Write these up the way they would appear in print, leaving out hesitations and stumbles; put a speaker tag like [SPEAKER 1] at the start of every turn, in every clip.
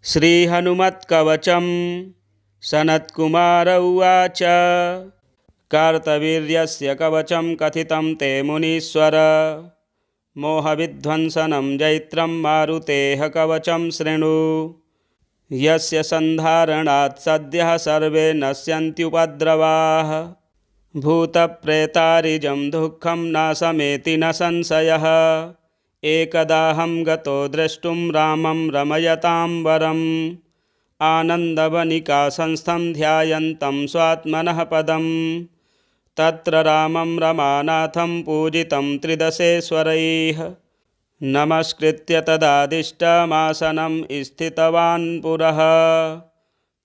[SPEAKER 1] श्रीहनुमत्कवचं सनत्कुमार उवाच। कार्तवीर्यस्य कवचं कथितं ते मुनीश्वर। मोहविध्वंसनं जैत्रं मारुतेः कवचं शृणु। यस्य सन्धारणात् सद्यः सर्वे नश्यन्त्युपद्रवाः। भूतप्रेतारिजं दुःखं नाशमेति न संशयः। एकदाहं गतो द्रष्टुं रामं रमयतां वरम्। आनन्दवनिका संस्थं ध्यायन्तं स्वात्मनः पदम्। तत्र रामं रमानाथं पूजितं त्रिदशेश्वरैः। नमस्कृत्य तदादिष्टमासनं स्थितवान् पुरः।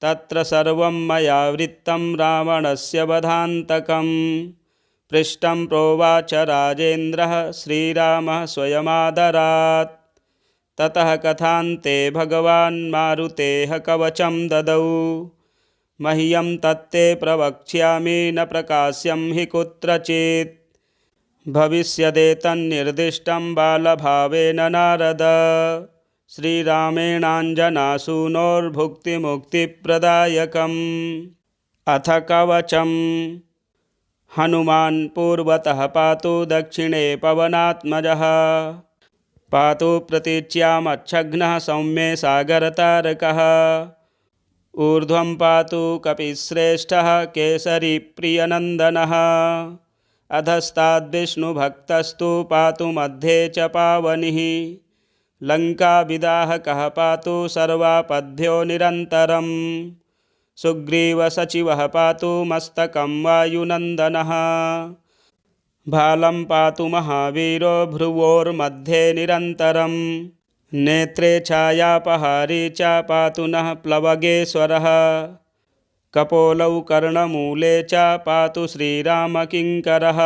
[SPEAKER 1] तत्र सर्वं मया वृत्तं रावणस्य वधान्तकम्। पृष्टं प्रोवाच राजेन्द्रः श्रीरामः स्वयमादरात्। ततः कथान्ते भगवान् मारुतेः कवचं ददौ। मह्यं तत्ते प्रवक्ष्यामि न प्रकाश्यं हि कुत्रचित्। भविष्यदेतन्निर्दिष्टं बालभावेन नारद। श्रीरामेणाञ्जनासूनोर्भुक्तिमुक्तिप्रदायकम्। अथ कवचम्। हनुमान् पूर्वतः पातु दक्षिणे पवनात्मजः। पातु प्रतीच्यामच्छघ्नः सौम्ये सागरतारकः। ऊर्ध्वं पातु कपिश्रेष्ठः केसरीप्रियनन्दनः। अधस्ताद्विष्णुभक्तस्तु पातु मध्ये च पावनिः। लङ्काविदाहकः पातु सर्वापद्भ्यो निरन्तरम्। सुग्रीवसचिवः पातु मस्तकं वायुनन्दनः। भालं पातु महावीरो भ्रुवोर्मध्ये निरन्तरम्। नेत्रे छायापहारी च पातु नः प्लवगेश्वरः। कपोलौ कर्णमूले च पातु श्रीरामकिङ्करः।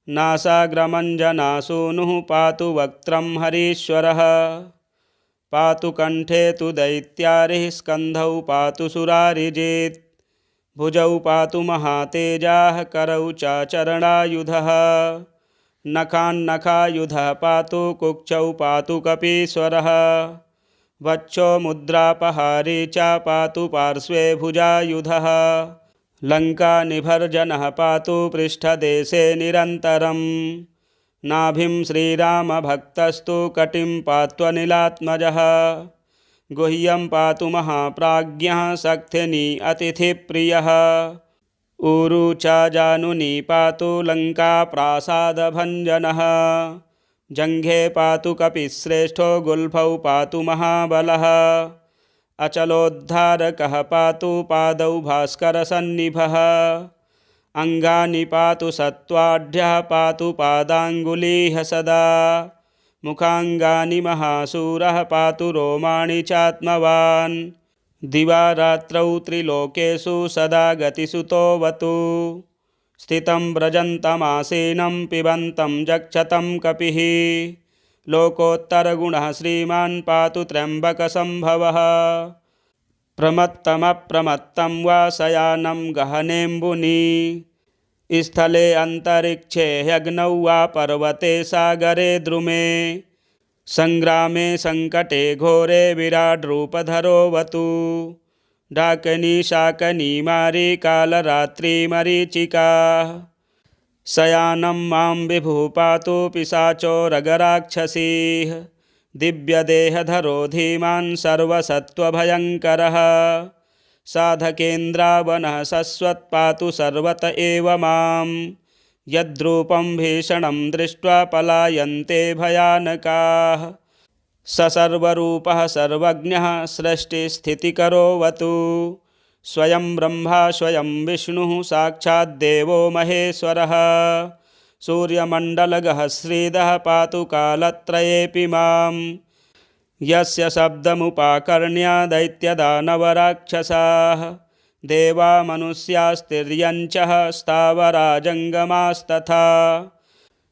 [SPEAKER 1] नासाग्रमञ्जनासूनुः पातु वक्त्रं हरीश्वरः। पातु कण्ठे तु दैत्यारिः स्कन्धौ पातु सुरारिजित्। भुजौ पातु महातेजाः करौ च चरणायुधः। नखान्नखायुधः पातु कुक्षौ पातु कपीश्वरः। वक्षो मुद्रापहारी च पातु पार्श्वे भुजायुधः। लङ्कानिभर्जनः पातु पृष्ठदेशे निरन्तरम्। नाभिं श्रीरामभक्तस्तु कटिं पात्वनिलात्मजः। गुह्यं पातु महाप्राज्ञः शक्तिनी अतिथिप्रियः। ऊरू च जानुनी पातु लङ्काप्रासादभञ्जनः। जङ्घे पातु कपिश्रेष्ठो गुल्फौ पातु महाबलः। अचलोद्धारकः पातु पादौ भास्करसन्निभः। अङ्गानि पातु सत्त्वाढ्यः पातु पादाङ्गुलीः सदा। मुखाङ्गानि महाशूरः पातु रोमाणि चात्मवान्। दिवा रात्रौ त्रिलोकेषु सदा गतिसुतोऽवतु। स्थितं व्रजन्तमासीनं पिबन्तं जक्षतं कपिः। लोकोत्तरगुणः श्रीमान् पातु त्र्यम्बकसम्भवः। प्रमत्तमप्रमत्तं वा शयानं गहनेऽम्बुनि। स्थले अन्तरिक्षे ह्यग्नौ वा पर्वते सागरे द्रुमे। सङ्ग्रामे सङ्कटे घोरे विराड्रूपधरोऽवतु। डाकिनी शाकिनी मारी कालरात्रिमरीचिकाः। शयानं मां विभुः पातु पिशाचोरगराक्षसीः। दिव्यदेहधरो धीमान् सर्वसत्त्वभयङ्करः। साधकेन्द्रावनः शश्वत् पातु सर्वत एव मां। यद्रूपं भीषणं दृष्ट्वा पलायन्ते भयानकाः। स सर्वरूपः सर्वज्ञः सृष्टिस्थितिकरोऽवतु। स्वयं ब्रह्मा स्वयं विष्णुः साक्षाद्देवो महेश्वरः। सूर्यमण्डलगः श्रीदः पातु कालत्रयेऽपि मां। यस्य शब्दमुपाकर्ण्य दैत्यदानवराक्षसाः। देवा मनुष्यास्तिर्यञ्चः स्थावरा जङ्गमास्तथा।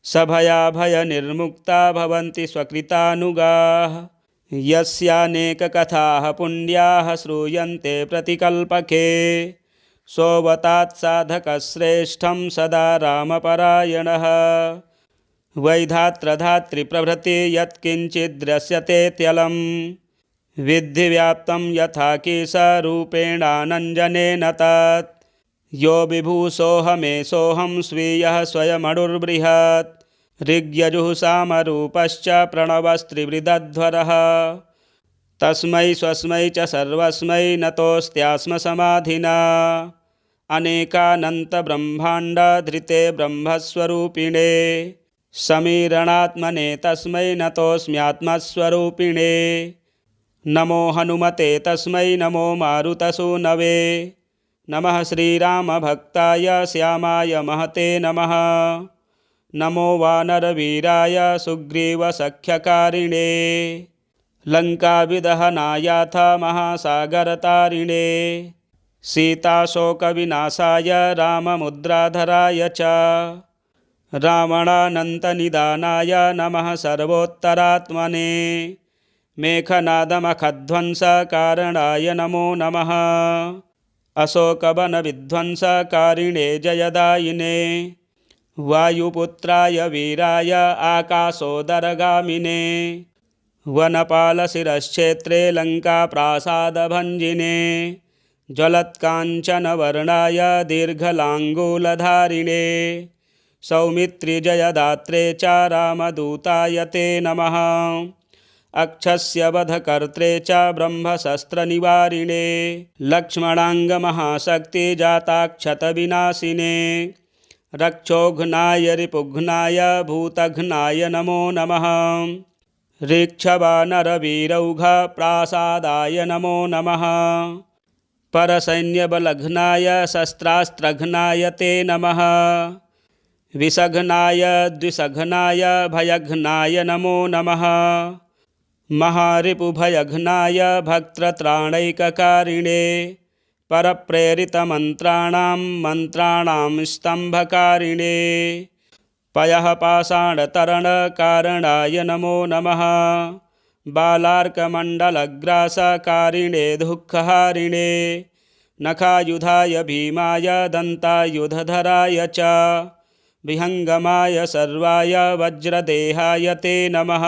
[SPEAKER 1] सभयाभयनिर्मुक्ता भवन्ति स्वकृतानुगाः। यस्यानेककथाः पुण्याः श्रूयन्ते प्रतिकल्पके। सोऽवतात् साधकश्रेष्ठं सदा रामपरायणः। वैधात्रधातृप्रभृति यत्किञ्चिद् दृश्यते त्यलं। विद्धि व्याप्तं यथा केशरूपेणानञ्जनेन तत् यो विभूषोऽहमेषोऽहं स्वीयः स्वयमणुर्बृहत् ऋग्यजुः सामरूपश्च प्रणवस्त्रिवृदध्वरः तस्मै स्वस्मै च सर्वस्मै नतोऽस्त्यास्म समाधिना अनेकानन्तब्रह्माण्डधृते ब्रह्मस्वरूपिणे समीरणात्मने तस्मै नतोऽस्म्यात्मस्वरूपिणे नमो हनुमते तस्मै नमो मारुतसूनवे नमः श्रीरामभक्ताय श्यामाय महते नमः नमो वानरवीराय सुग्रीवसख्यकारिणे लङ्काविदहनायाथ महासागरतारिणे सीताशोकविनाशाय राममुद्राधराय च रावणानन्तनिदानाय नमः सर्वोत्तरात्मने मेघनादमखध्वंसकारणाय नमो नमः अशोकवनविध्वंसकारिणे जयदायिने वायुपुत्राय वीराय आकाशोदरगामिने वनपालशिरश्छेत्रे लङ्काप्रासादभञ्जिने ज्वलत्काञ्चनवर्णाय दीर्घलाङ्गूलधारिणे सौमित्रिजयदात्रे च रामदूताय ते नमः अक्षस्य वधकर्त्रे च ब्रह्मशस्त्रनिवारिणे लक्ष्मणाङ्गमहाशक्तिजाताक्षतविनाशिने रक्षोघ्नाय रिपुघ्नाय भूतघ्नाय नमो नमः ऋक्षवानरवीरौघप्रासादाय नमो नमः परसैन्यबलघ्नाय शस्त्रास्त्रघ्नाय ते नमः विषघ्नाय द्विषघ्नाय भयघ्नाय नमो नमः महारिपुभयघ्नाय भक्तत्राणैककारिणे परप्रेरितमन्त्राणां मन्त्राणां स्तम्भकारिणे पयः पाषाणतरणकारणाय नमो नमः बालार्कमण्डलग्रासकारिणे दुःखहारिणे नखायुधाय भीमाय दन्तायुधधराय च विहङ्गमाय सर्वाय वज्रदेहाय ते नमः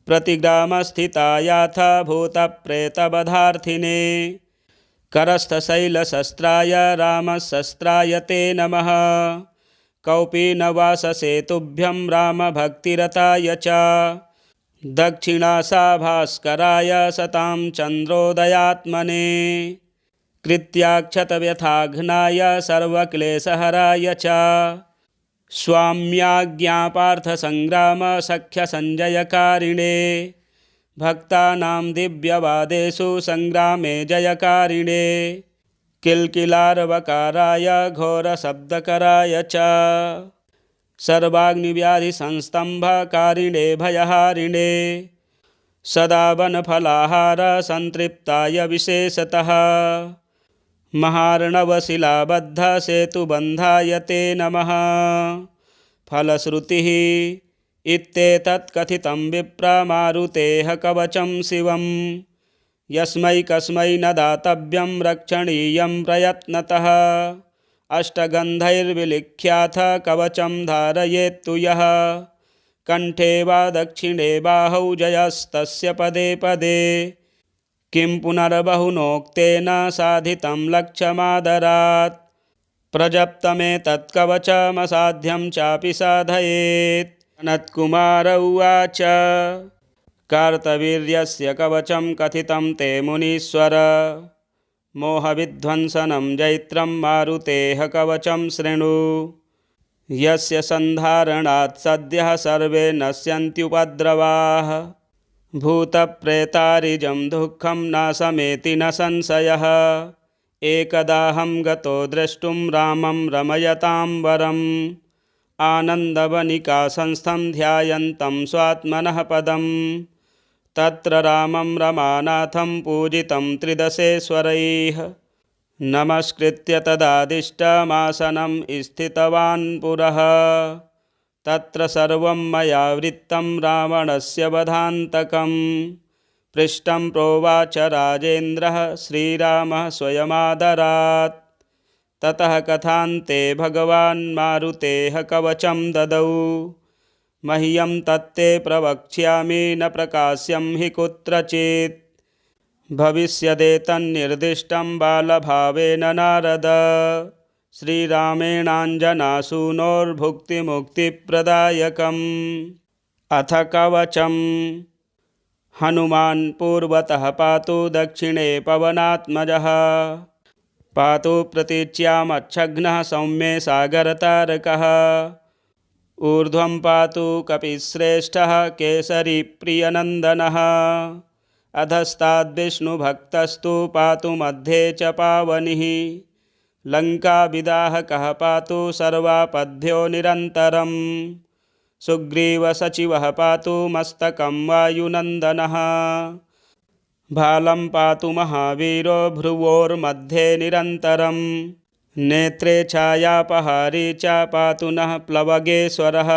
[SPEAKER 1] प्रतिग्रामस्थितायाथ भूतप्रेतवधार्थिने करस्थशैलशस्त्राय रामशस्त्राय ते नमः कौपीनवाससेतुभ्यं रामभक्तिरताय च दक्षिणासाभास्कराय सतां चन्द्रोदयात्मने कृत्याक्षतव्यथाघ्नाय सर्वक्लेशहराय च स्वाम्याज्ञापार्थसङ्ग्रामसख्यसञ्जयकारिणे भक्तानां दिव्यवादेषु सङ्ग्रामे जयकारिणे किल्किलार्वकाराय घोरशब्दकराय च सर्वाग्निव्याधिसंस्तम्भकारिणे भयहारिणे सदा वनफलाहारसन्तृप्ताय विशेषतः महार्णवशिलाबद्धसेतुबन्धाय ते नमः फलश्रुतिः इत्येतत् कथितं विप्रमारुतेः कवचं शिवं यस्मै कस्मै न दातव्यं रक्षणीयं प्रयत्नतः अष्टगन्धैर्विलिख्याथ कवचं धारयेत्तु यः कण्ठे वा दक्षिणे बाहौ जयस्तस्य पदे पदे किं पुनर्बहुनोक्तेन साधितं लक्ष्यमादरात् प्रजप्तमेतत्कवचमसाध्यं चापि साधयेत् सनत्कुमार उवाच कार्तवीर्यस्य कवचं कथितं ते मुनीश्वर मोहविध्वंसनं जैत्रं मारुतेः कवचं शृणु यस्य सन्धारणात् सद्यः सर्वे नश्यन्त्युपद्रवाः भूतप्रेतारिजं दुःखं नाशमेति न संशयः एकदाहं गतो द्रष्टुं रामं रमयतां वरम् आनन्दवनिकासंस्थं ध्यायन्तं स्वात्मनः पदं तत्र रामं रमानाथं पूजितं त्रिदशेश्वरैः नमस्कृत्य तदादिष्टमासनं स्थितवान् पुरः तत्र सर्वं मया वृत्तं रावणस्य वधान्तकं पृष्टं प्रोवाच राजेन्द्रः श्रीरामः स्वयमादरात् ततः कथान्ते भगवान् मारुतेः कवचं ददौ मह्यं तत्ते प्रवक्ष्यामि न प्रकाश्यं हि कुत्रचित् भविष्यदेतन्निर्दिष्टं बालभावेन नारद श्रीरामेणाञ्जनासूनोर्भुक्तिमुक्तिप्रदायकम् अथ कवचम् हनुमान् पूर्वतः पातु दक्षिणे पवनात्मजः पातु प्रतीच्यामच्छघ्नः सौम्ये सागरतारकः ऊर्ध्वं पातु कपिश्रेष्ठः केसरीप्रियनन्दनः अधस्ताद्विष्णुभक्तस्तु पातु मध्ये च पावनिः लङ्काविदाहकः पातु सर्वापद्भ्यो निरन्तरम् सुग्रीवसचिवः पातु मस्तकं वायुनन्दनः भालं पातु महावीरो भ्रुवोर्मध्ये निरन्तरम् नेत्रे छायापहारी च पातु नः प्लवगेश्वरः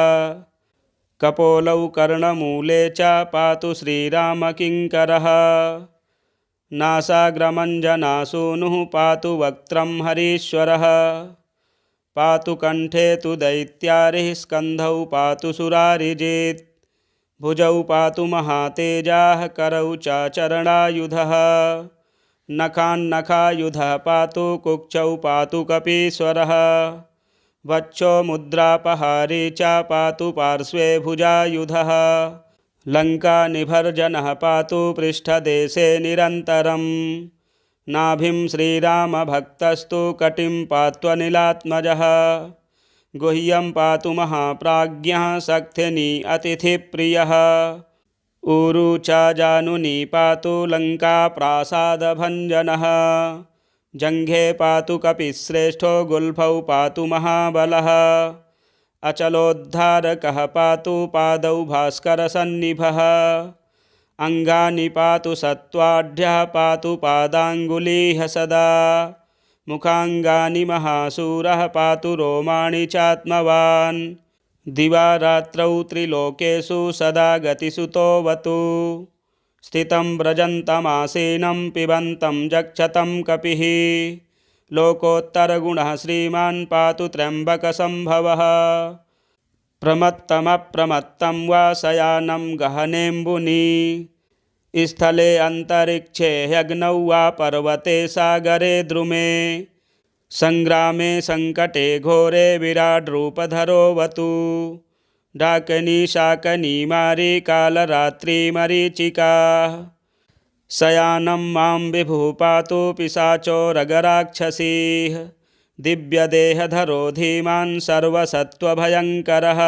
[SPEAKER 1] कपोलौ कर्णमूले च पातु श्रीरामकिङ्करः नासाग्रमञ्जनासूनुः पातु वक्त्रं हरीश्वरः पातु कण्ठे तु दैत्यारिः स्कन्धौ पातु सुरारिजित् भुजौ पातु महातेजाः करौ च चरणायुधः नखान्नखायुधः पातु कुक्षौ पातु कपीश्वरः वक्षो मुद्रापहारी च पातु पार्श्वे भुजायुधः लङ्कानिभर्जनः पातु पृष्ठदेशे निरन्तरम् नाभिं श्रीरामभक्तस्तु कटिं पात्वनिलात्मजः गुह्यं पातु महाप्राज्ञः शक्तिनी अतिथिप्रियः ऊरु च जानुनी पातु लङ्काप्रासादभञ्जनः जङ्घे पातु कपिश्रेष्ठो गुल्फौ पातु महाबलः अचलोद्धारकः पातु पादौ भास्करसन्निभः अङ्गानि पातु सत्त्वाढ्यः पातु पादाङ्गुलीः सदा मुखाङ्गानि महाशूरः पातु रोमाणि चात्मवान् दिवारात्रौ त्रिलोकेषु सदा गतिसुतोऽवतु स्थितं व्रजन्तमासीनं पिबन्तं जक्षतं कपिः लोकोत्तरगुणः श्रीमान् पातु त्र्यम्बकसम्भवः प्रमत्तमप्रमत्तं वा शयानं गहनेऽम्बुनि स्थले अन्तरिक्षे ह्यग्नौ वा पर्वते सागरे द्रुमे संग्रामे संकटे घोरे विराड्रूपधरोऽवतु डाकनी शाकनी मारी कालरात्रिमरीचिकाः शयानं मां विभुः पातु पिशाचोरगराक्षसीः दिव्यदेहधरो धीमान् सर्वसत्त्वभयङ्करः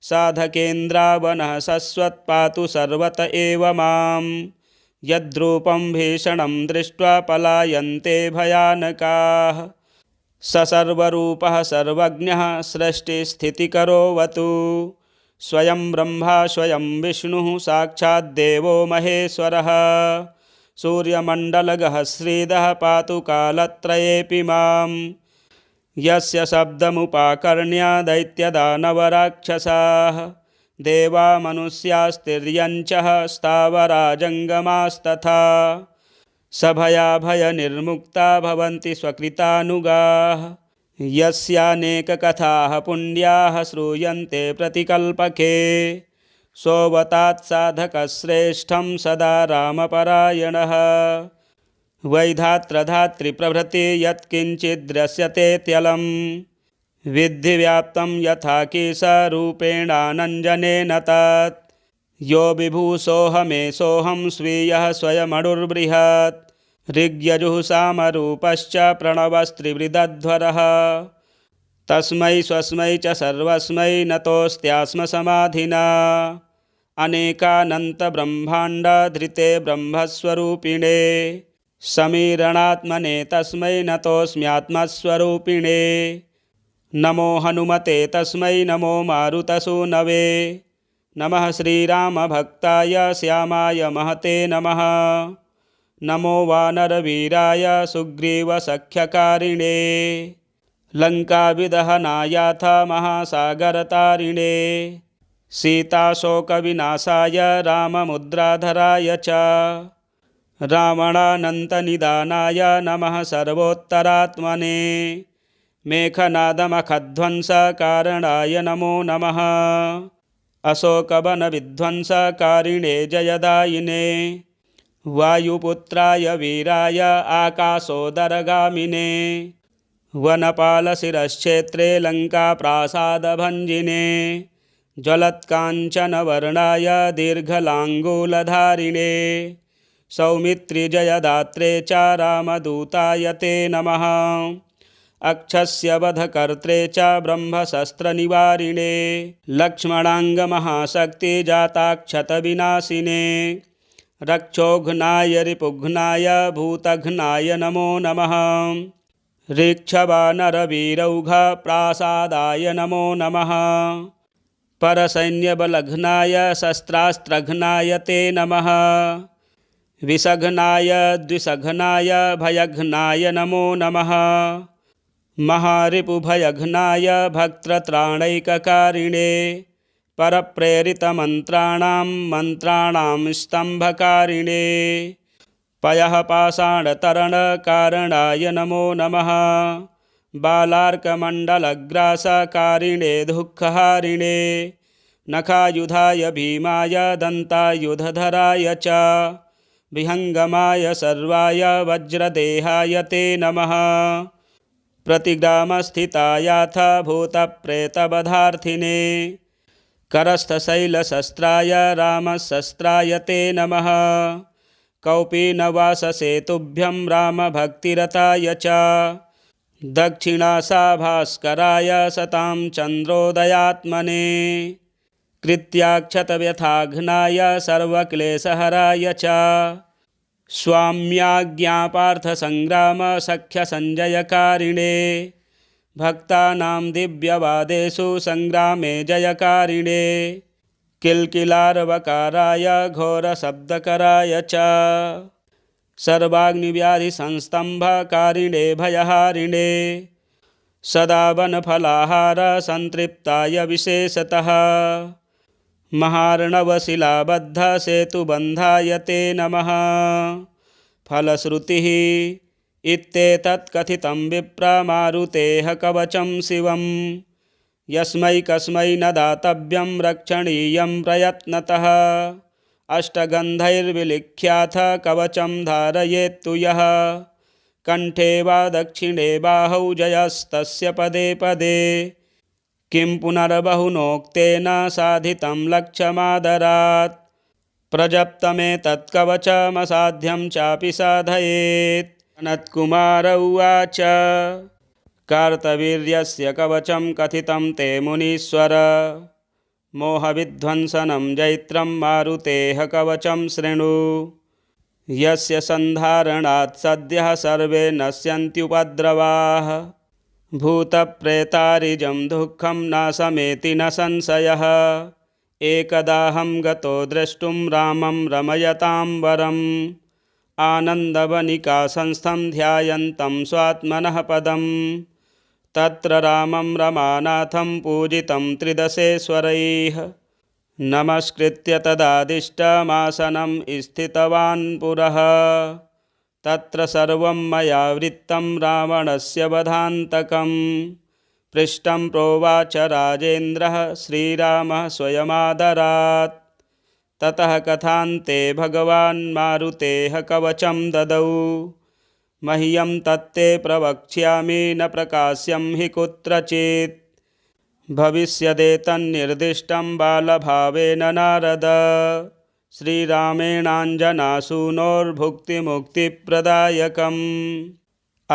[SPEAKER 1] साधकेन्द्रावनः शश्वत्पातु सर्वत एव मां यद्रूपं भीषणं दृष्ट्वा पलायन्ते भयानकाः स सर्वरूपः सर्वज्ञः सृष्टिस्थितिकरोऽवतु स्वयं ब्रह्मा स्वयं विष्णुः साक्षाद्देवो महेश्वरः सूर्यमण्डलगः श्रीदः पातु कालत्रयेऽपि मां यस्य शब्दमुपाकर्ण्य दैत्यदानवराक्षसाः देवा मनुष्यास्तिर्यञ्चः स्थावरा जङ्गमास्तथा सभयाभयनिर्मुक्ता भवन्ति स्वकृतानुगाः यस्यानेककथाः पुण्याः श्रूयन्ते प्रतिकल्पके सोऽवतात् साधकश्रेष्ठं सदा रामपरायणः वैधात्रधातृप्रभृति यत्किञ्चिद्दृश्यते त्यलं विद्धि व्याप्तं यथा कीशरूपेणानञ्जनेन तत् यो विभूषोऽहमेषोऽहं स्वीयः स्वयमणुर्बृहत् ऋग्यजुः सामरूपश्च प्रणवस्त्रिवृदध्वरः तस्मै स्वस्मै च सर्वस्मै नतोऽस्त्यास्म समाधिना अनेकानन्तब्रह्माण्डधृते ब्रह्मस्वरूपिणे समीरणात्मने तस्मै नतोऽस्म्यात्मस्वरूपिणे नमो हनुमते तस्मै नमो मारुतसूनवे नमः श्रीरामभक्ताय श्यामाय महते नमः नमो वानरवीराय सुग्रीवसख्यकारिणे लङ्काविदहनायाथ महासागरतारिणे सीताशोकविनाशाय राममुद्राधराय च रावणानन्तनिदानाय नमः सर्वोत्तरात्मने मेघनादमखध्वंसकारणाय नमो नमः अशोकवनविध्वंसकारिणे जयदायिने वायुपुत्राय वीराय आकाशोदरगामिने वनपालशिरश्क्षेत्रे लङ्काप्रासादभञ्जिने ज्वलत्काञ्चनवर्णाय दीर्घलाङ्गूलधारिणे सौमित्रिजयदात्रे च रामदूताय ते नमः अक्षस्य वधकर्त्रे च ब्रह्मशस्त्रनिवारिणे लक्ष्मणाङ्गमहाशक्तिजाताक्षतविनाशिने रक्षोघ्नाय रिपुघ्नाय भूतघ्नाय नमो नमः ऋक्षवानरवीरौघप्रासादाय नमो नमः परसैन्यबलघ्नाय शस्त्रास्त्रघ्नाय ते नमः विषघ्नाय द्विषघ्नाय भयघ्नाय नमो नमः महारिपुभयघ्नाय भक्तत्राणैककारिणे परप्रेरितमन्त्राणां मन्त्राणां स्तम्भकारिणे पयः पाषाणतरणकारणाय नमो नमः बालार्कमण्डलग्रासकारिणे दुःखहारिणे नखायुधाय भीमाय दन्तायुधधराय च विहङ्गमाय सर्वाय वज्रदेहाय ते नमः प्रतिग्रामस्थितायाथ भूतप्रेतवधार्थिने करस्थशैलशस्त्राय रामशस्त्राय ते नमः कौपीनवाससेतुभ्यं रामभक्तिरताय च दक्षिणासाभास्कराय सतां चन्द्रोदयात्मने कृत्याक्षतव्यथाघ्नाय सर्वक्लेशहराय च स्वाम्याज्ञापार्थसङ्ग्रामसख्यसञ्जयकारिणे भक्तानां दिव्यवादेषु सङ्ग्रामे जयकारिणे किल्किलार्वकाराय घोरशब्दकराय च सर्वाग्निव्याधिसंस्तम्भकारिणे भयहारिणे सदा वनफलाहारसन्तृप्ताय विशेषतः महार्णवशिलाबद्धसेतुबन्धाय ते नमः फलश्रुतिः इत्येतत्कथितं विप्रमारुतेः कवचं शिवं यस्मै कस्मै न दातव्यं रक्षणीयं प्रयत्नतः अष्टगन्धैर्विलिख्याथ कवचं धारयेत्तु यः कण्ठे वा दक्षिणे बाहौ जयस्तस्य पदे पदे किं पुनर्बहुनोक्तेन साधितं लक्ष्यमादरात् प्रजप्तमेतत्कवचमसाध्यं चापि साधयेत् सनत्कुमार उवाच कार्तवीर्यस्य कवचं कथितं ते मुनीश्वर मोहविध्वंसनं जैत्रं मारुतेः कवचं शृणु यस्य सन्धारणात् सद्यः सर्वे नश्यन्त्युपद्रवाः भूतप्रेतारिजं दुःखं नाशमेति न संशयः एकदाहं गतो द्रष्टुं रामं रमयतां वरम् आनन्दवनिकासंस्थं ध्यायन्तं स्वात्मनः पदं तत्र रामं रमानाथं पूजितं त्रिदशेश्वरैः नमस्कृत्य तदादिष्टमासनं स्थितवान् पुरः तत्र सर्वं मया वृत्तं रावणस्य वधान्तकं पृष्टं प्रोवाच राजेन्द्रः श्रीरामः स्वयमादरात् ततः कथान्ते भगवान् मारुतेः कवचं ददौ मह्यं तत्ते प्रवक्ष्यामि न प्रकाश्यं हि कुत्रचित् भविष्यदेतन्निर्दिष्टं बालभावेन नारद श्रीरामेणाञ्जनासूनोर्भुक्तिमुक्तिप्रदायकम्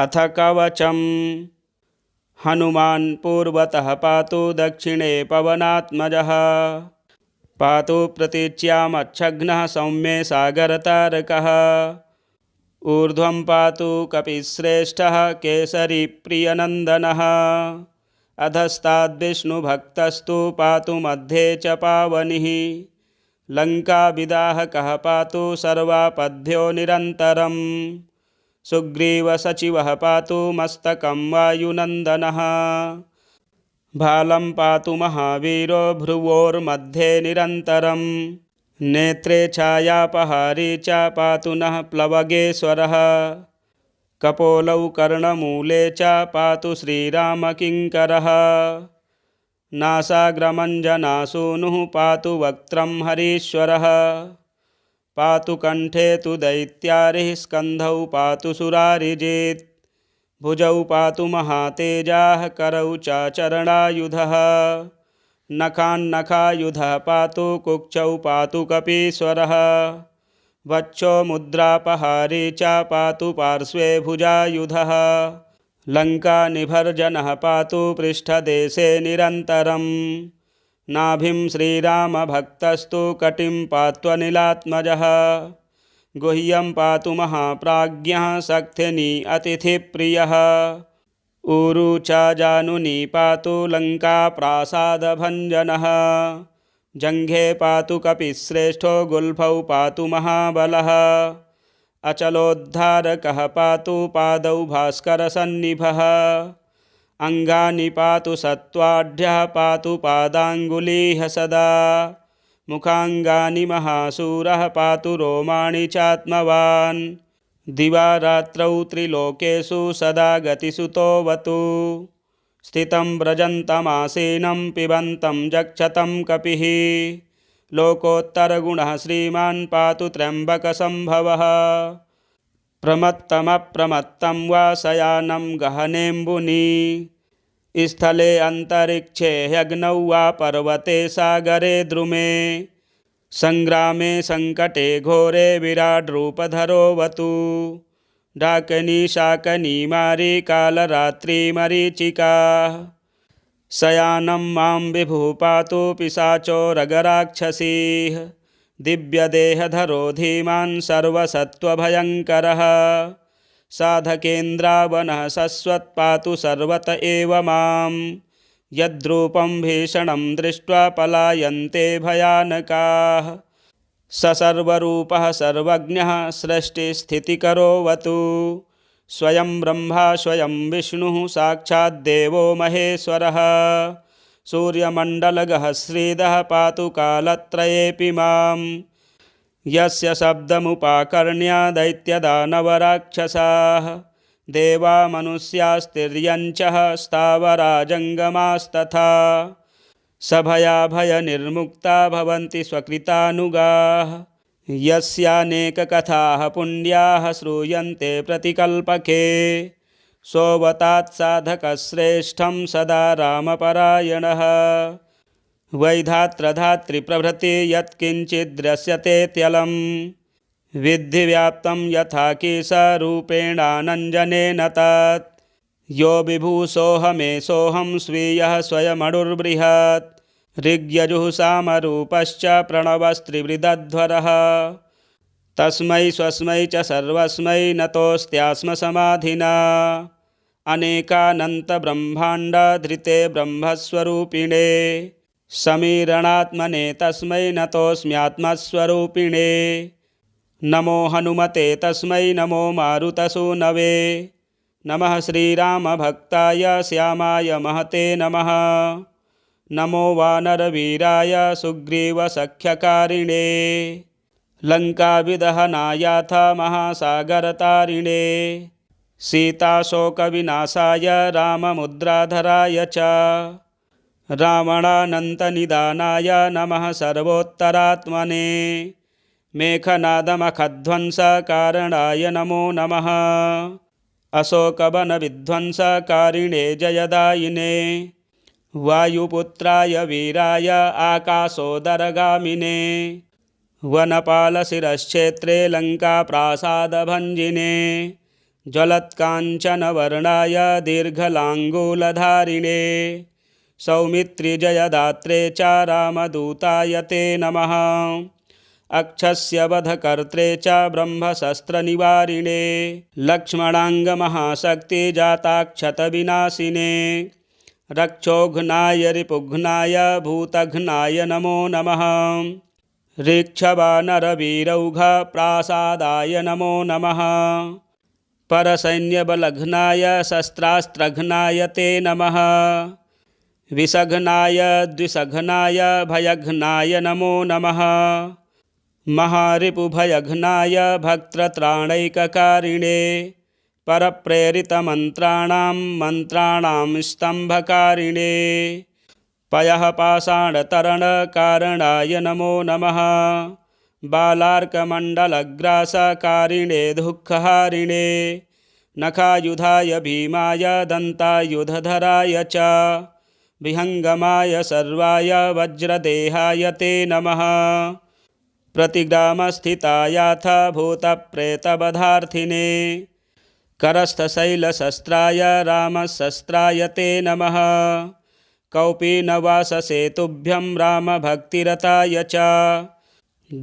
[SPEAKER 1] अथ कवचम् हनुमान् पूर्वतः पातु दक्षिणे पवनात्मजः पातु प्रतीच्यामच्छघ्नः सौम्ये सागरतारकः ऊर्ध्वं पातु कपिश्रेष्ठः केसरीप्रियनन्दनः अधस्ताद्विष्णुभक्तस्तु पातु मध्ये च पावनिः लङ्काविदाहकः पातु सर्वापद्भ्यो निरन्तरम् सुग्रीवसचिवः पातु मस्तकं वायुनन्दनः भालं पातु महावीरो भ्रुवोर्मध्ये निरन्तरं नेत्रे छायापहारी च पातु नः प्लवगेश्वरः कपोलौ कर्णमूले च पातु श्रीरामकिङ्करः नासाग्रमञ्जनासूनुः पातु वक्त्रं हरीश्वरः पातु कण्ठे तु दैत्यारिः स्कन्धौ पातु सुरारिजित् भुजौ पातु महातेजाः करौ च चरणायुधः नखान्नखायुधः पातु कुक्षौ पातु कपीश्वरः वक्षो मुद्रापहारी च पातु पार्श्वे भुजायुधः लङ्कानिभर्जनः पातु पृष्ठदेशे निरन्तरम् नाभिं श्रीरामभक्तस्तु कटिं पात्वनिलात्मजः गुह्यं पातु महाप्राज्ञः शक्तिनी अतिथिप्रियः ऊरू च जानुनी पातु लङ्काप्रासादभञ्जनः जङ्घे पातु कपिश्रेष्ठो गुल्फौ पातु महाबलः अचलोद्धारकः पातु पादौ भास्करसन्निभः अङ्गानि पातु सत्त्वाढ्यः पातु पादाङ्गुलीः सदा मुखाङ्गानि महाशूरः पातु रोमाणि चात्मवान् दिवा रात्रौ त्रिलोकेषु सदा गतिसुतोऽवतु स्थितं व्रजन्तमासीनं पिबन्तं जक्षतं कपिः लोकोत्तरगुणः श्रीमान् पातु त्र्यम्बकसम्भवः प्रमत्तमप्रमत्तं वा शयानं गहनेऽम्बुनि स्थले अन्तरिक्षे ह्यग्नौ वा पर्वते सागरे द्रुमे संग्रामे संकटे घोरे विराड्रूपधरोऽवतु डाकनी शाकनी मारी कालरात्रिमरीचिकाः शयानं मां विभुः पातु पिशाचोरगराक्षसीः दिव्यदेहधरो धीमान् सर्वसत्त्वभयङ्करः साधकेन्द्रावनः शश्वत्पातु सर्वत एव मां यद्रूपं भीषणं दृष्ट्वा पलायन्ते भयानकाः स सर्वरूपः सर्वज्ञः सृष्टिस्थितिकरोऽवतु स्वयं ब्रह्मा स्वयं विष्णुः साक्षाद्देवो महेश्वरः सूर्यमण्डलगः श्रीदः पातु कालत्रयेऽपि मां यस्य शब्दमुपाकर्ण्य दैत्यदानवराक्षसाः देवा मनुष्यास्तिर्यञ्चः स्थावरा जङ्गमास्तथा सभयाभयनिर्मुक्ता भवन्ति स्वकृतानुगाः यस्यानेककथाः पुण्याः श्रूयन्ते प्रतिकल्पके सोऽवतात्साधकश्रेष्ठं सदा रामपरायणः वैधात्रधातृप्रभृति यत्किञ्चिद्दृश्यतेत्यलं विद्धि व्याप्तं यथा कीशरूपेणानञ्जनेन तत् यो विभूषोऽहमेषोऽहं स्वीयः स्वयमणुर्बृहत् ऋग्यजुः सामरूपश्च प्रणवस्त्रिवृदध्वरः तस्मै स्वस्मै च सर्वस्मै नतोऽस्त्यास्म समाधिना अनेकानन्तब्रह्माण्डधृते ब्रह्मस्वरूपिणे समीरणात्मने तस्मै नतोऽस्म्यात्मस्वरूपिणे नमो हनुमते तस्मै नमो मारुतसूनवे नमः श्रीरामभक्ताय श्यामाय महते नमः नमो वानरवीराय सुग्रीवसख्यकारिणे लङ्काविदहनायाथ महासागरतारिणे सीताशोकविनाशाय राममुद्राधराय च रावणानन्तनिदानाय नमः सर्वोत्तरात्मने मेघनादमखध्वंसकारणाय नमो नमः अशोकवनविध्वंसकारिणे जयदायिने वायुपुत्राय वीराय आकाशोदरगामिने वनपालशिरश्क्षेत्रे लङ्काप्रासादभञ्जिने ज्वलत्काञ्चनवर्णाय दीर्घलाङ्गूलधारिणे सौमित्रिजयदात्रे च रामदूताय ते नमः अक्षस्य वधकर्त्रे च ब्रह्मशस्त्रनिवारिणे लक्ष्मणाङ्गमहाशक्तिजाताक्षतविनाशिने रक्षोघ्नाय रिपुघ्नाय भूतघ्नाय नमो नमः ऋक्षवानरवीरौघप्रासादाय नमो नमः परसैन्यबलघ्नाय शस्त्रास्त्रघ्नाय ते नमः विषघ्नाय द्विषघ्नाय भयघ्नाय नमो नमः महारिपुभयघ्नाय भक्तत्राणैककारिणे परप्रेरितमन्त्राणां मन्त्राणां स्तम्भकारिणे पयः पाषाणतरणकारणाय नमो नमः। बालार्कमण्डलग्रासकारिणे दुःखहारिणे नखायुधाय भीमाय दन्तायुधधराय च विहङ्गमाय सर्वाय वज्रदेहाय ते नमः। प्रतिग्रामस्थितायाथ भूतप्रेतवधार्थिने करस्थशैलशस्त्राय रामशस्त्राय ते नमः। कौपीनवाससेतुभ्यं रामभक्तिरताय च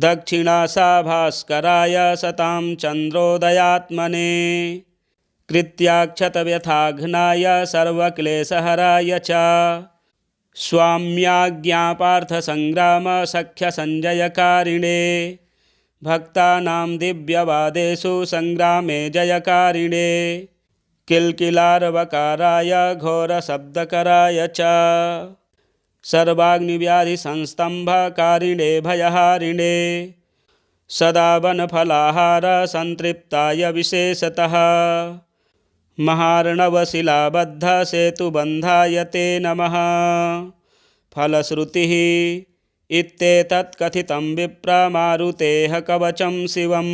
[SPEAKER 1] दक्षिणासाभास्कराय सतां चन्द्रोदयात्मने कृत्याक्षतव्यथाघ्नाय सर्वक्लेशहराय च स्वाम्याज्ञापार्थसङ्ग्रामसख्यसञ्जयकारिणे भक्तानां दिव्यवादेषु सङ्ग्रामे जयकारिणे किल्किलार्वकाराय घोरशब्दकराय च सर्वाग्निव्याधिसंस्तम्भकारिणे भयहारिणे सदा वनफलाहारसन्तृप्ताय विशेषतः महार्णवशिलाबद्धसेतुबन्धाय ते नमः। फलश्रुतिः इत्येतत् कथितं विप्रमारुतेः कवचं शिवं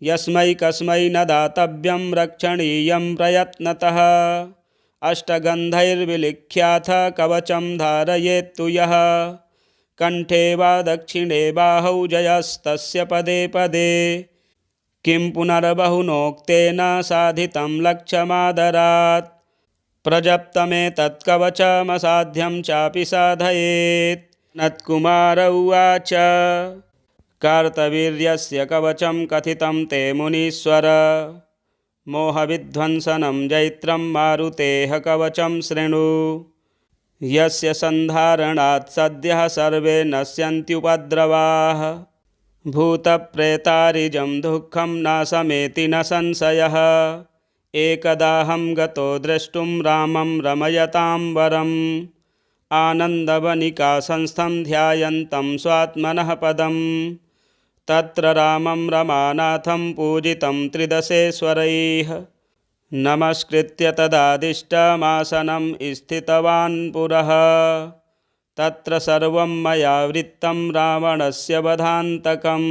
[SPEAKER 1] यस्मै कस्मै न दातव्यं रक्षणीयं प्रयत्नतः अष्टगन्धैर्विलिख्याथ कवचं धारयेत्तु यः कण्ठे वा दक्षिणे बाहौ जयस्तस्य पदे पदे किं पुनर्बहुनोक्तेन साधितं लक्ष्यमादरात् प्रजप्तमेतत्कवचमसाध्यं चापि साधयेत्। नत्कुमार उवाच कार्तवीर्यस्य कवचं कथितं ते मुनीश्वर मोहविध्वंसनं जैत्रं मारुतेः कवचं शृणु यस्य सन्धारणात् सद्यः सर्वे नश्यन्त्युपद्रवाः भूतप्रेतारिजं दुःखं नाशमेति न संशयः। एकदाहं गतो द्रष्टुं रामं रमयतां वरम् आनन्दवनिकासंस्थं ध्यायन्तं स्वात्मनः पदम् तत्र रामं रमानाथं पूजितं त्रिदशेश्वरैः नमस्कृत्य तदादिष्टमासनं स्थितवान् पुरः तत्र सर्वं मया वृत्तं रावणस्य वधान्तकं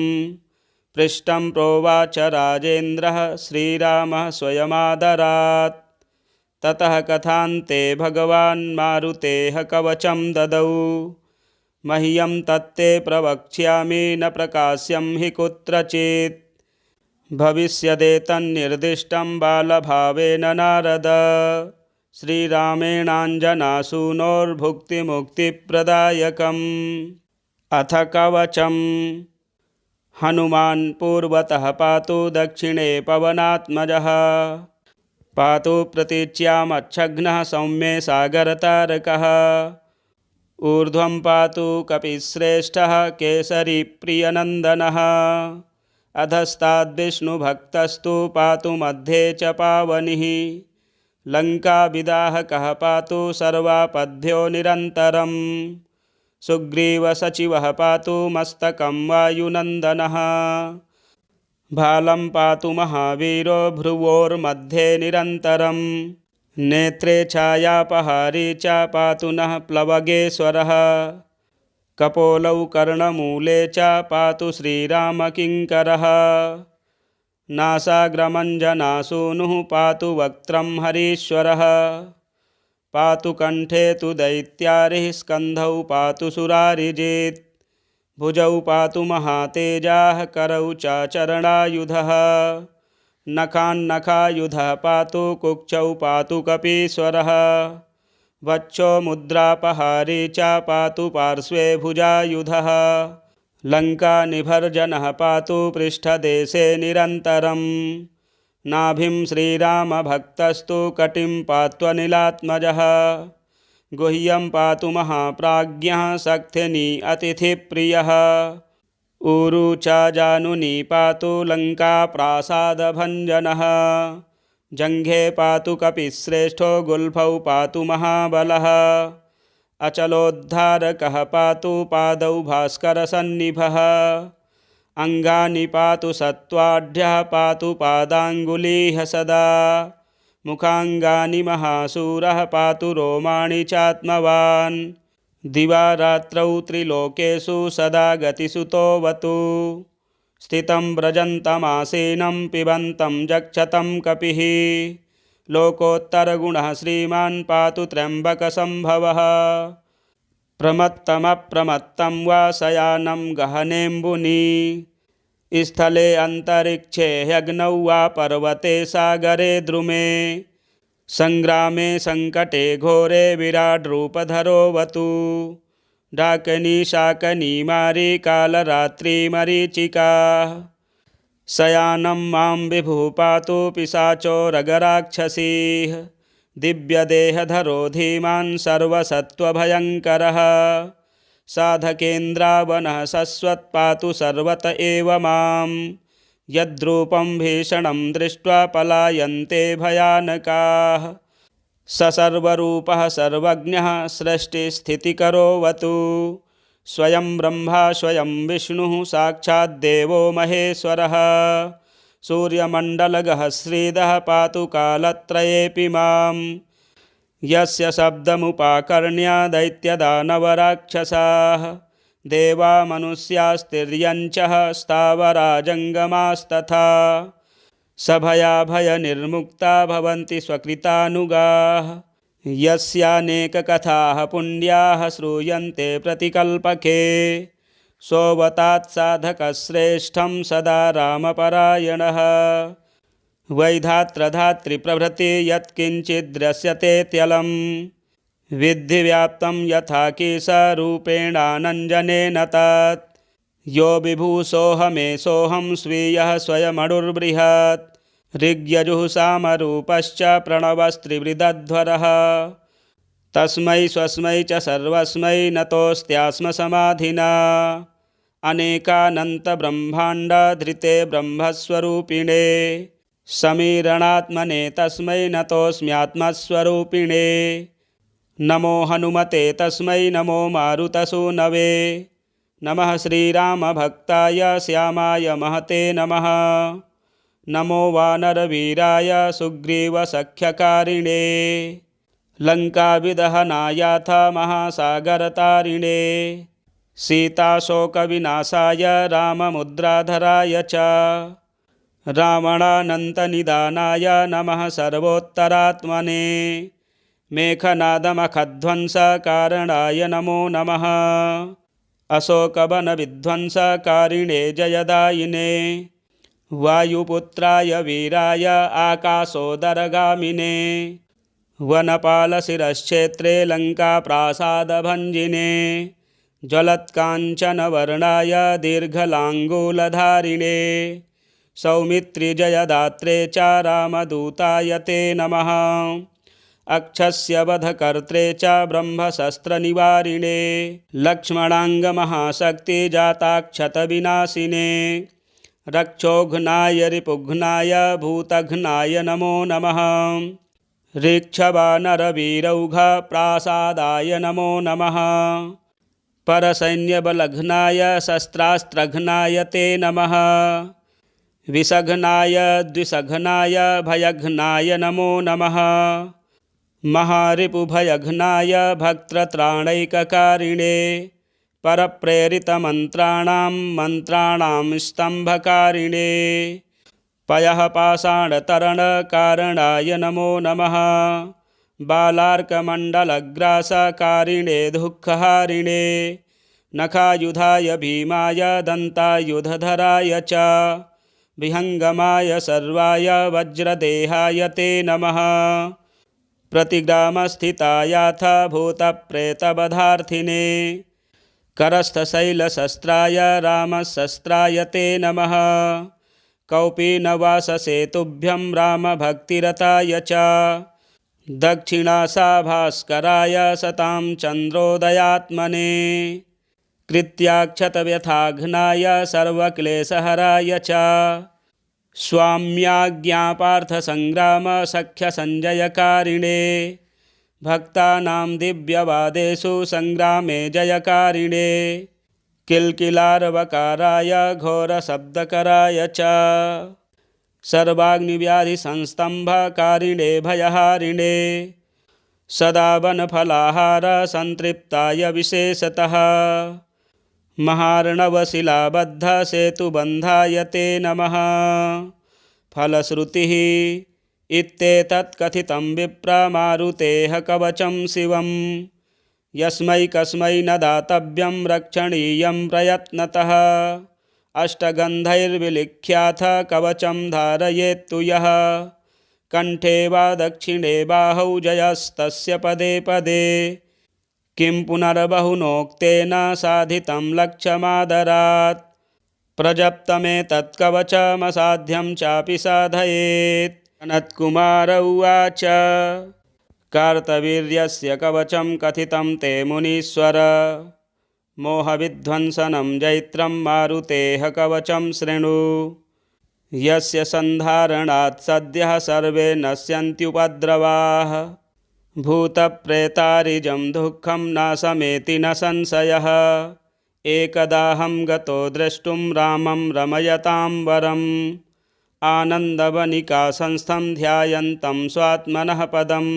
[SPEAKER 1] पृष्टं प्रोवाच राजेन्द्रः श्रीरामः स्वयमादरात् ततः कथान्ते भगवान् मारुतेः कवचं ददौ मह्यं तत्ते प्रवक्ष्यामि न प्रकाश्यं हि कुत्रचित् भविष्यदेतन्निर्दिष्टं बालभावेन नारद श्रीरामेणाञ्जनासूनोर्भुक्तिमुक्तिप्रदायकम्। अथ कवचम् हनुमान् पूर्वतः पातु दक्षिणे पवनात्मजः पातु प्रतीच्यामच्छघ्नः सौम्ये सागरतारकः ऊर्ध्वं पातु कपिश्रेष्ठः केसरीप्रियनन्दनः अधस्ताद्विष्णुभक्तस्तु पातु मध्ये च पावनिः लङ्काविदाहकः पातु सर्वापद्भ्यो निरन्तरम् सुग्रीवसचिवः पातु मस्तकं वायुनन्दनः भालं पातु महावीरो भ्रुवोर्मध्ये निरन्तरम् नेत्रे छायापहारी च पातु नः प्लवगेश्वरः कपोलौ कर्णमूले च पातु श्रीरामकिङ्करः नासाग्रमञ्जनासूनुः पातु वक्त्रं हरीश्वरः पातु कण्ठे तु दैत्यारिः स्कन्धौ पातु सुरारिजित् भुजौ पातु महातेजाः करौ च चरणायुधः नखान्नखायुधः पातु कुक्षौ पातु कपीश्वरः वक्षो मुद्रापहारी च पातु पार्श्वे भुजायुधः लङ्कानिभर्जनः पातु पृष्ठदेशे निरन्तरम् नाभिं श्रीरामभक्तस्तु कटिं पात्वनिलात्मजः गुह्यं पातु महाप्राज्ञः शक्तिनी अतिथिप्रियः ऊरु च जानुनी पातु लङ्काप्रासादभञ्जनः जङ्घे पातु कपिश्रेष्ठो गुल्फौ पातु महाबलः अचलोद्धारकः पातु पादौ भास्करसन्निभः अङ्गानि पातु सत्त्वाढ्यः पातु पादाङ्गुलीः सदा मुखाङ्गानि महाशूरः पातु रोमाणि चात्मवान् दिवारात्रौ त्रिलोकेषु सदा गतिसुतोऽवतु स्थितं व्रजन्तमासीनं पिबन्तं जक्षतं कपिः लोकोत्तरगुणः श्रीमान् पातु त्र्यम्बकसम्भवः प्रमत्तमप्रमत्तं वा शयानं गहनेऽम्बुनि स्थले अन्तरिक्षे ह्यग्नौ वा पर्वते सागरे द्रुमे संग्रामे संकटे घोरे विराड्रूपधरोऽवतु डाकिनी शाकिनी मारी कालरात्रिमरीचिका शयानं मां विभुः पातु पिशाचो रगराक्षसीः दिव्यदेहधरो धीमान् सर्वसत्त्वभयङ्करः साधकेन्द्रावनः शश्वत् पातु सर्वत एव मां यद्रूपं भीषणं दृष्ट्वा पलायन्ते भयानकाः स सर्वरूपः सर्वज्ञः सृष्टिस्थितिकरोऽवतु स्वयं ब्रह्मा स्वयं विष्णुः साक्षाद्देवो महेश्वरः सूर्यमण्डलगः श्रीदः पातु कालत्रयेऽपि मां यस्य शब्दमुपाकर्ण्य दैत्यदानवराक्षसाः देवा मनुष्यास्तिर्यञ्च स्थावरा जङ्गमास्तथा सभयाभयनिर्मुक्ता भवन्ति स्वकृतानुगाः यस्यानेककथाः पुण्याः श्रूयन्ते प्रतिकल्पके सोऽवतात् साधकश्रेष्ठं सदा रामपरायणः वैधात्रधातृप्रभृति यत्किञ्चिद्दृश्यते त्यलं विद्धि व्याप्तं यथा केशरूपेणानञ्जनेन तत् यो विभूषोऽहमेषोऽहं स्वीयः स्वयमणुर्बृहत् ऋग्यजुः सामरूपश्च प्रणवस्त्रिवृदध्वरः तस्मै स्वस्मै च सर्वस्मै नतोऽस्त्यास्म समाधिना अनेकानन्तब्रह्माण्डधृते ब्रह्मस्वरूपिणे समीरणात्मने तस्मै नतोऽस्म्यात्मस्वरूपिणे नमो हनुमते तस्मै नमो मारुतसूनवे नमः श्रीरामभक्ताय श्यामाय महते नमः नमो वानरवीराय सुग्रीवसख्यकारिणे लङ्काविदहनायाथ महासागरतारिणे सीताशोकविनाशाय राममुद्राधराय च रावणानन्तनिदानाय नमः सर्वोत्तरात्मने मेघनादमखध्वंसकारणाय नमो नमः अशोकवनविध्वंसकारिणे जयदायिने वायुपुत्राय वीराय आकाशोदरगामिने वनपालशिरश्छेत्रे लङ्काप्रासादभञ्जिने ज्वलत्काञ्चनवर्णाय दीर्घलाङ्गूलधारिणे सौमित्रिजयदात्रे च रामदूताय ते नमः अक्षस्य वधकर्त्रे च ब्रह्मशस्त्रनिवारिणे लक्ष्मणाङ्गमहाशक्तिजाताक्षतविनाशिने रक्षोघ्नाय रिपुघ्नाय भूतघ्नाय नमो नमः ऋक्षवानरवीरौघप्रासादाय नमो नमः परसैन्यबलघ्नाय शस्त्रास्त्रघ्नाय ते नमः विषघ्नाय द्विषघ्नाय भयघ्नाय नमो नमः महारिपुभयघ्नाय भक्तत्राणैककारिणे परप्रेरितमन्त्राणां मन्त्राणां स्तम्भकारिणे पयः पाषाणतरणकारणाय नमो नमः बालार्कमण्डलग्रासकारिणे दुःखहारिणे नखायुधाय भीमाय दन्तायुधधराय च विहङ्गमाय सर्वाय वज्रदेहाय ते नमः प्रतिग्रामस्थितायाथ भूतप्रेतवधार्थिने करस्थशैलशस्त्राय रामशस्त्राय ते नमः कौपीनवाससेतुभ्यं रामभक्तिरताय च दक्षिणासाभास्कराय सतां चन्द्रोदयात्मने कृत्याक्षतव्यथाघ्नाय सर्वक्लेशहराय च स्वाम्याज्ञापार्थसङ्ग्रामसख्यसञ्जयकारिणे भक्तानां दिव्यवादेषु सङ्ग्रामे जयकारिणे किल्किलार्वकाराय घोरशब्दकराय च सर्वाग्निव्याधिसंस्तम्भकारिणे भयहारिणे सदा वनफलाहार संतृप्ताय विशेषतः महार्णवशिलाबद्ध सेतुबन्धाय ते नमः। फलश्रुतिः इत्येतत् कथितं विप्रमारुतेः कवचं शिवम् यस्मै कस्मै न दातव्यं रक्षणीयं प्रयत्नतः अष्टगन्धैर्विलिख्याथ कवचं धारयेत्तु यः कण्ठे वा दक्षिणे बाहौ जयस्तस्य पदे पदे किं पुनर्बहुनोक्तेन साधितं लक्ष्यमादरात् प्रजप्तमेतत्कवचमसाध्यं चापि साधयेत्। सनत्कुमार उवाच कार्तवीर्यस्य कवचं कथितं ते मुनीश्वर मोहविध्वंसनं जैत्रं मारुतेः कवचं शृणु यस्य सन्धारणात् सद्यः सर्वे नश्यन्त्युपद्रवाः भूतप्रेतारिजं दुःखं नाशमेति न संशयः एकदाहं गतो द्रष्टुं रामं रमयतां वरम् आनन्दवनिकासंस्थं ध्यायन्तं स्वात्मनः पदम्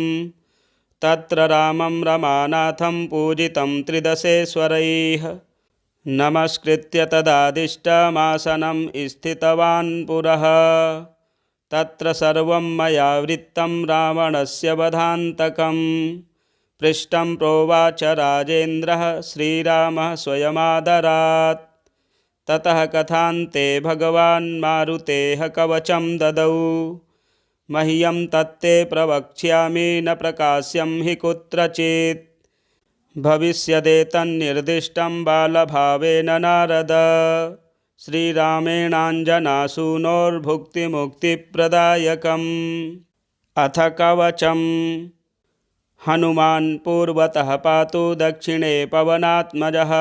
[SPEAKER 1] तत्र रामं रमानाथं पूजितं त्रिदशेश्वरैः नमस्कृत्य तदादिष्टमासनं स्थितवान् पुरः तत्र सर्वं मया वृत्तं रावणस्य वधान्तकम् पृष्टं प्रोवाच राजेन्द्रः श्रीरामः स्वयमादरात् ततः कथान्ते भगवान् मारुतेः कवचं ददौ मह्यं तत्ते प्रवक्ष्यामि न प्रकाश्यं हि कुत्रचित् भविष्यदेतन्निर्दिष्टं बालभावेन नारद श्रीरामेणाञ्जनासूनोर्भुक्तिमुक्तिप्रदायकम्। अथ कवचम् हनुमान् पूर्वतः पातु दक्षिणे पवनात्मजः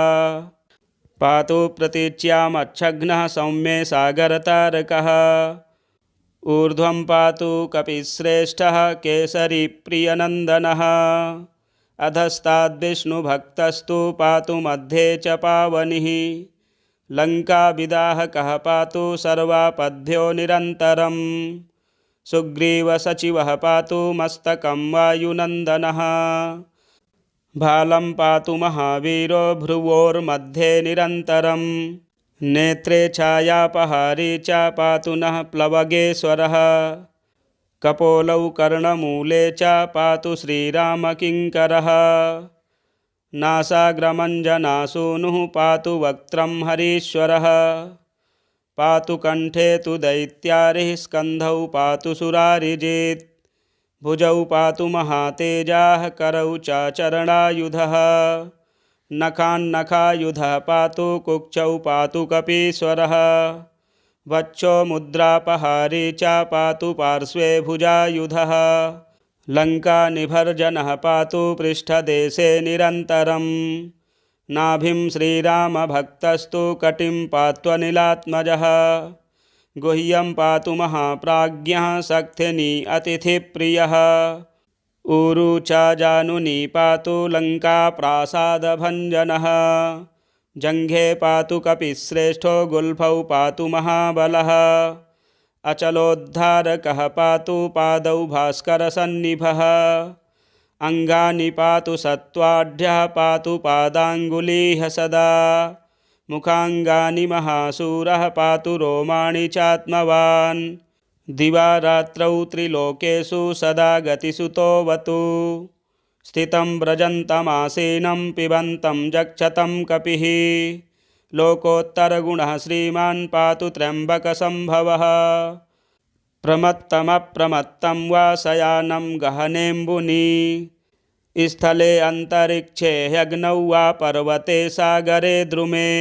[SPEAKER 1] पातु प्रतीच्यामच्छघ्नः सौम्ये सागरतारकः ऊर्ध्वं पातु कपिश्रेष्ठः केसरीप्रियनन्दनः अधस्ताद्विष्णुभक्तस्तु पातु मध्ये च पावनिः लङ्काविदाहकः पातु सर्वापद्भ्यो निरन्तरम् सुग्रीवसचिवः पातु मस्तकं वायुनन्दनः भालं पातु महावीरो भ्रुवोर्मध्ये निरन्तरम् नेत्रे छायापहारी च पातु नः प्लवगेश्वरः कपोलौ कर्णमूले च पातु श्रीरामकिङ्करः नासाग्रमञ्जनासूनुः पातु वक्त्रं हरीश्वरः पातु कण्ठे तु दैत्यारिः स्कन्धौ पातु सुरारिजित् भुजौ पातु महातेजाः करौ च चरणायुधः नखान्नखायुधः पातु कुक्षौ पातु कपीश्वरः वक्षो मुद्रापहारी च पातु पार्श्वे भुजायुधः लङ्कानिभर्जनः पातु पृष्ठदेशे निरन्तरम् नाभिं श्रीरामभक्तस्तु कटिं पात्वनिलात्मजः गुह्यं पातु महाप्राज्ञः शक्तिनी अतिथिप्रियः ऊरु च जानुनी पातु लङ्काप्रासादभञ्जनः जङ्घे पातु कपिश्रेष्ठो गुल्फौ पातु महाबलः अचलोद्धारकः पातु पादौ भास्करसन्निभः अङ्गानि पातु सत्त्वाढ्यः पातु पादाङ्गुलीः सदा मुखाङ्गानि महाशूरः पातु रोमाणि चात्मवान् दिवारात्रौ त्रिलोकेषु सदा गतिसुतोऽवतु स्थितं व्रजन्तमासीनं पिबन्तं जक्षतं कपिः लोकोत्तरगुणः श्रीमान् पातु त्र्यम्बकसम्भवः प्रमत्तमप्रमत्तं वा शयानं गहनेऽम्बुनि स्थले अन्तरिक्षे ह्यग्नौ वा पर्वते सागरे द्रुमे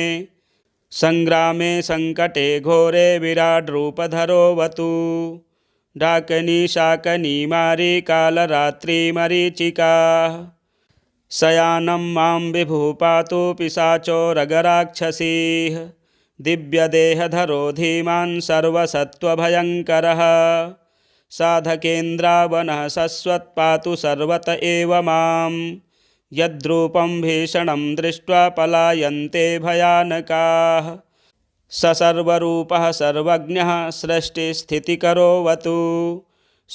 [SPEAKER 1] संग्रामे संकटे घोरे विराड्रूपधरोऽवतु डाकनी शाकनी मारी कालरात्रि मरीचिका शयानं मां विभुः पातु पिशाचोरगराक्षसीः दिव्यदेहधरो धीमान् सर्वसत्त्वभयङ्करः साधकेन्द्रावनः शश्वत्पातु सर्वत एव मां यद्रूपं भीषणं दृष्ट्वा पलायन्ते भयानकाः स सर्वरूपः सर्वज्ञः सृष्टिस्थितिकरोऽवतु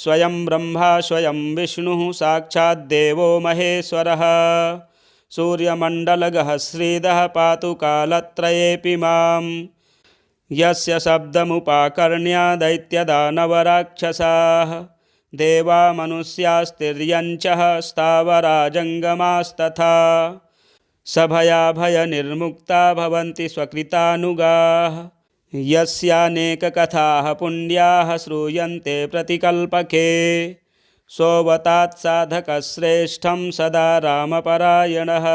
[SPEAKER 1] स्वयं ब्रह्मा स्वयं विष्णुः साक्षाद्देवो महेश्वरः सूर्यमण्डलगः श्रीदः पातु कालत्रयेऽपि माम् यस्य शब्दमुपाकर्ण्य दैत्यदानवराक्षसाः देवा मनुष्यास्तिर्यञ्चः स्थावरा जङ्गमास्तथा सभयाभयनिर्मुक्ता भवन्ति स्वकृतानुगाः यस्यानेककथाः पुण्याः श्रूयन्ते प्रतिकल्पके सोऽवतात् साधकश्रेष्ठं सदा रामपरायणः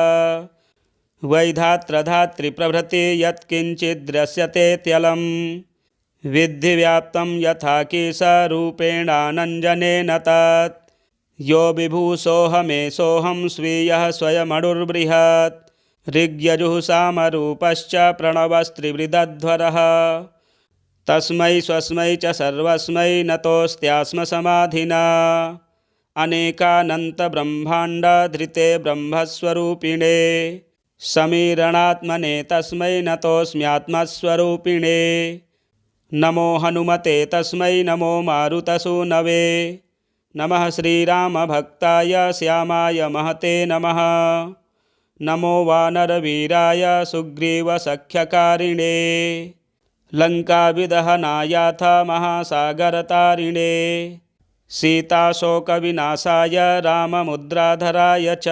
[SPEAKER 1] वैधात्रधातृप्रभृति यत्किञ्चिद्दृश्यते त्यलं विद्धि व्याप्तं यथा केशरूपेणानञ्जनेन तत् यो विभूषोऽहमेषोऽहं स्वीयः स्वयमणुर्बृहत् ऋग्यजुः सामरूपश्च प्रणवस्त्रिवृदध्वरः तस्मै स्वस्मै च सर्वस्मै नतोऽस्त्यास्म समाधिना अनेकानन्तब्रह्माण्डधृते ब्रह्मस्वरूपिणे समीरणात्मने तस्मै नतोऽस्म्यात्मस्वरूपिणे नमो हनुमते तस्मै नमो मारुतसूनवे नमः श्रीरामभक्ताय श्यामाय महते नमः नमो वानरवीराय सुग्रीवसख्यकारिणे लङ्काविदहनायाथ महासागरतारिणे सीताशोकविनाशाय राममुद्राधराय च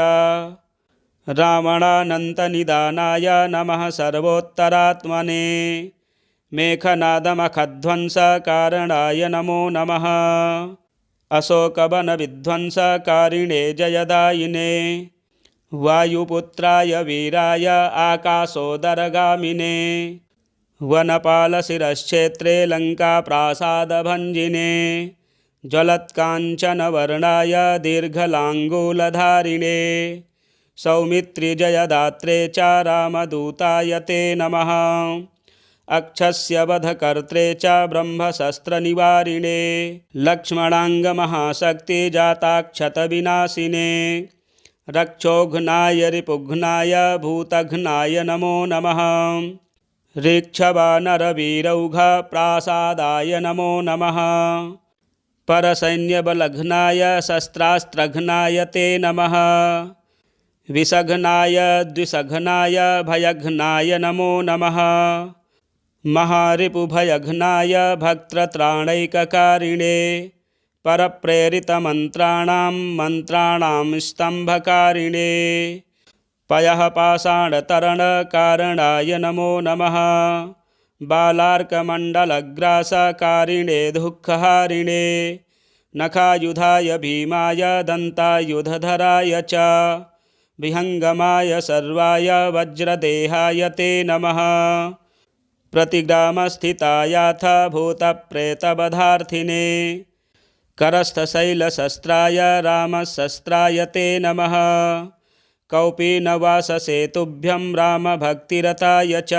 [SPEAKER 1] रावणानन्तनिदानाय नमः सर्वोत्तरात्मने मेघनादमखध्वंसकारणाय नमो नमः अशोकवनविध्वंसकारिणे जयदायिने वायुपुत्राय वीराय आकाशोदरगामिने वनपालशिरश्छेत्रे लङ्काप्रासादभञ्जिने ज्वलत्काञ्चनवर्णाय दीर्घलाङ्गूलधारिणे सौमित्रिजयदात्रे च रामदूताय ते नमः अक्षस्य वधकर्त्रे च ब्रह्मशस्त्रनिवारिणे लक्ष्मणाङ्गमहाशक्तिजाताक्षतविनाशिने रक्षोघ्नाय रिपुघ्नाय भूतघ्नाय नमो नमः ऋक्षवानरवीरौघप्रासादाय नमो नमः परसैन्यबलघ्नाय शस्त्रास्त्रघ्नाय ते नमः विषघ्नाय द्विषघ्नाय भयघ्नाय नमो नमः महारिपुभयघ्नाय भक्तत्राणैककारिणे परप्रेरितमन्त्राणां मन्त्राणां स्तम्भकारिणे पयः पाषाणतरणकारणाय नमो नमः बालार्कमण्डलग्रासकारिणे दुःखहारिणे नखायुधाय भीमाय दन्तायुधधराय च विहङ्गमाय सर्वाय वज्रदेहाय ते नमः प्रतिग्रामस्थितायाथ भूतप्रेतवधार्थिने करस्थशैलशस्त्राय रामशस्त्राय ते नमः कौपीनवाससेतुभ्यं रामभक्तिरताय च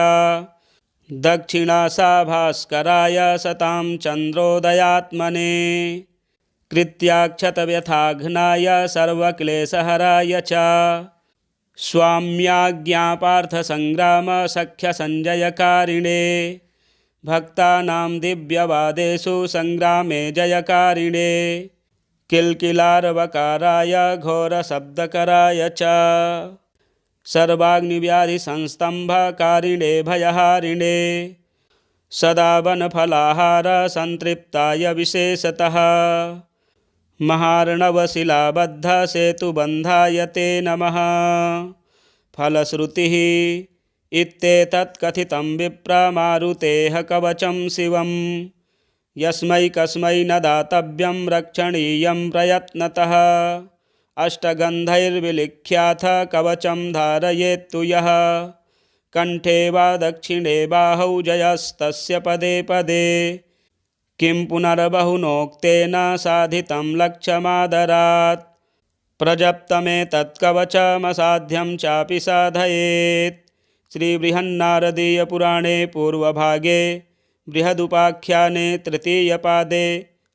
[SPEAKER 1] दक्षिणासाभास्कराय सतां चन्द्रोदयात्मने कृत्याक्षतव्यथाघ्नाय सर्वक्लेशहराय च स्वाम्याज्ञापार्थसङ्ग्रामसख्यसञ्जयकारिणे भक्तानां दिव्यवादेषु सङ्ग्रामे जयकारिणे किल्किलार्वकाराय घोरशब्दकराय च सर्वाग्निव्याधिसंस्तम्भकारिणे भयहारिणे सदा वनफलाहारसन्तृप्ताय विशेषतः महार्णवशिलाबद्धसेतुबन्धाय ते नमः फलश्रुतिः इत्येतत्कथितं विप्रमारुतेः कवचं शिवं यस्मै कस्मै न दातव्यं रक्षणीयं प्रयत्नतः अष्टगन्धैर्विलिख्याथ कवचं धारयेत्तु यः कण्ठे वा दक्षिणे बाहौ जयस्तस्य पदे पदे किं पुनर्बहुनोक्तेन साधितं लक्ष्यमादरात् प्रजप्तमेतत्कवचमसाध्यं चापि साधयेत् श्रीबृहन्नारदीयपुराणे पूर्वभागे बृहदुपाख्याने तृतीयपादे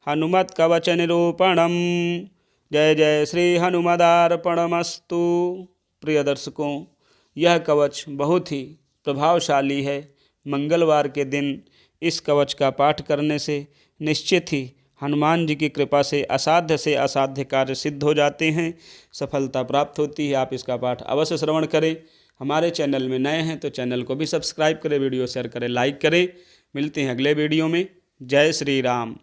[SPEAKER 1] हनुमत्कवचनिरूपणम्। जय जय श्री हनुमदार्पणमस्तु। प्रिय दर्शकों, यह कवच बहुत ही प्रभावशाली है। मंगलवार के दिन इस कवच का पाठ करने से निश्चित ही हनुमान जी की कृपा से असाध्य कार्य सिद्ध हो जाते हैं, सफलता प्राप्त होती है। आप इसका पाठ अवश्य श्रवण करें। हमारे चैनल में नए हैं तो चैनल को भी सब्सक्राइब करें, वीडियो शेयर करें, लाइक करें। मिलते हैं अगले वीडियो में। जय श्री राम।